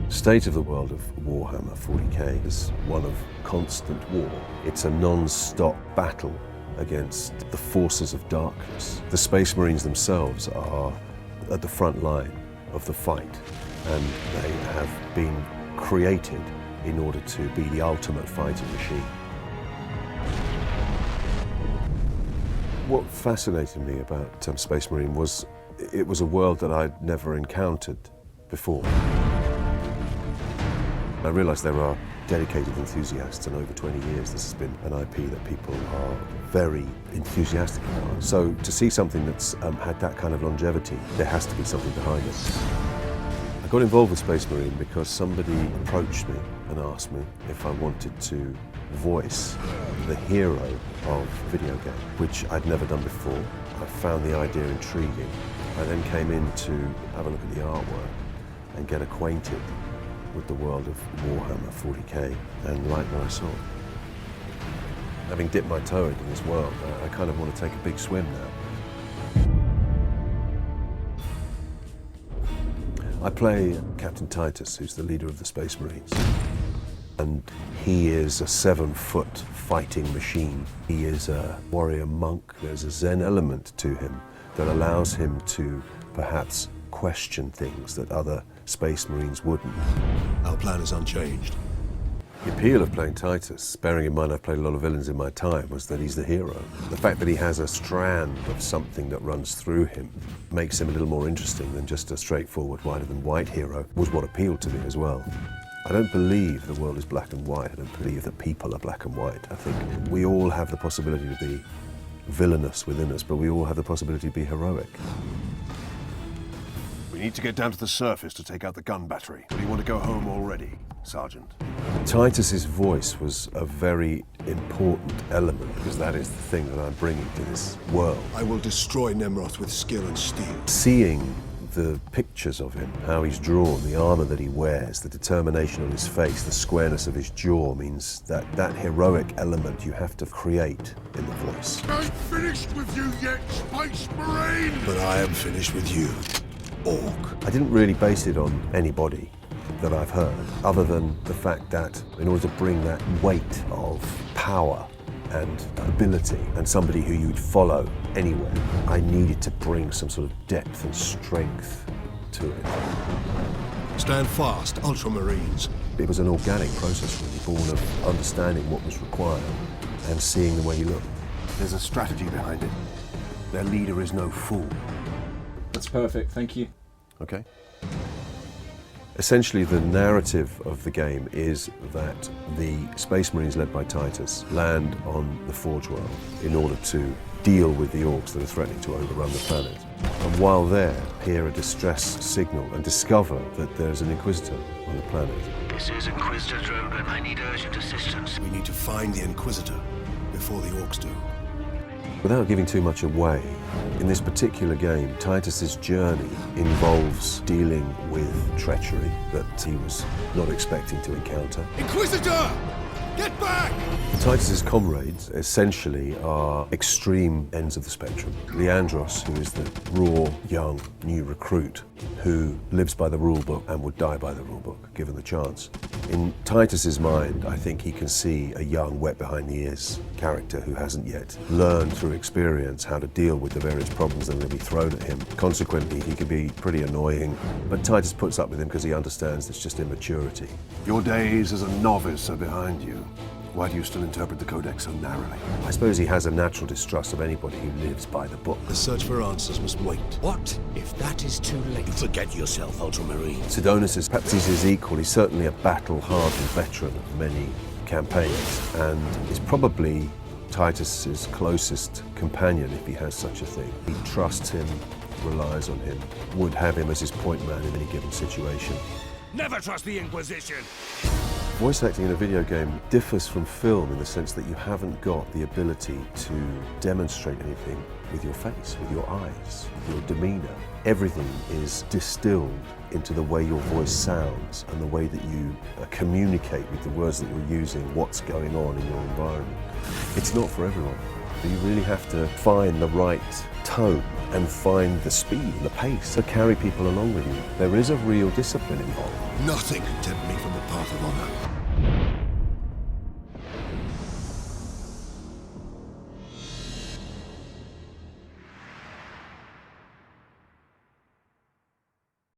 state of the world of Warhammer 40k is one of constant war. It's a non-stop battle against the forces of darkness. The Space Marines themselves are at the front line of the fight, and they have been created in order to be the ultimate fighting machine. What fascinated me about Space Marine was it was a world that I'd never encountered before. I realised there are dedicated enthusiasts, and over 20 years this has been an IP that people are very enthusiastic about. So to see something that's had that kind of longevity, there has to be something behind it. I got involved with Space Marine because somebody approached me and asked me if I wanted to voice the hero of a video game, which I'd never done before. I found the idea intriguing. I then came in to have a look at the artwork and get acquainted with the world of Warhammer 40k and like what I saw. Having dipped my toe into this world, I kind of want to take a big swim now. I play Captain Titus, who's the leader of the Space Marines. And he is a 7-foot fighting machine. He is a warrior monk. There's a Zen element to him that allows him to perhaps question things that other Space Marines wouldn't. Our plan is unchanged. The appeal of playing Titus, bearing in mind I've played a lot of villains in my time, was that he's the hero. The fact that he has a strand of something that runs through him makes him a little more interesting than just a straightforward whiter than white hero, was what appealed to me as well. I don't believe the world is black and white. I don't believe that people are black and white. I think we all have the possibility to be villainous within us, but we all have the possibility to be heroic. We need to get down to the surface to take out the gun battery. Do you want to go home already, Sergeant? Titus's voice was a very important element because that is the thing that I'm bringing to this world. I will destroy Nemroth with skill and steel. Seeing the pictures of him, how he's drawn, the armor that he wears, the determination on his face, the squareness of his jaw means that that heroic element you have to create in the voice. I ain't finished with you yet, Space Marine! But I am finished with you, Orc. I didn't really base it on anybody that I've heard, other than the fact that in order to bring that weight of power and ability and somebody who you'd follow anywhere, I needed to bring some sort of depth and strength to it. Stand fast, Ultramarines. It was an organic process really, born of understanding what was required and seeing the way he looked. There's a strategy behind it. Their leader is no fool. That's perfect, thank you. Okay. Essentially, the narrative of the game is that the Space Marines led by Titus land on the Forge World in order to deal with the orcs that are threatening to overrun the planet. And while there, hear a distress signal and discover that there's an Inquisitor on the planet. This is Inquisitor Drogon. I need urgent assistance. We need to find the Inquisitor before the orcs do. Without giving too much away, in this particular game, Titus's journey involves dealing with treachery that he was not expecting to encounter. Inquisitor! Get back! Titus's comrades essentially are extreme ends of the spectrum. Leandros, who is the raw, young, new recruit who lives by the rule book and would die by the rule book, given the chance. In Titus's mind, I think he can see a young, wet behind the ears character who hasn't yet learned through experience how to deal with the various problems that will be thrown at him. Consequently, he can be pretty annoying, but Titus puts up with him because he understands it's just immaturity. Your days as a novice are behind you. Why do you still interpret the Codex so narrowly? I suppose he has a natural distrust of anybody who lives by the book. The search for answers must wait. What if that is too late? You forget yourself, Ultramarine. Sidonis is perhaps he's his equal. He's certainly a battle-hardened veteran of many campaigns, and is probably Titus's closest companion, if he has such a thing. He trusts him, relies on him, would have him as his point man in any given situation. Never trust the Inquisition! Voice acting in a video game differs from film in the sense that you haven't got the ability to demonstrate anything with your face, with your eyes, with your demeanor. Everything is distilled into the way your voice sounds and the way that you communicate with the words that you're using, what's going on in your environment. It's not for everyone. You really have to find the right tone and find the speed and the pace to carry people along with you. There is a real discipline involved. Nothing can tempt me from the path of honor.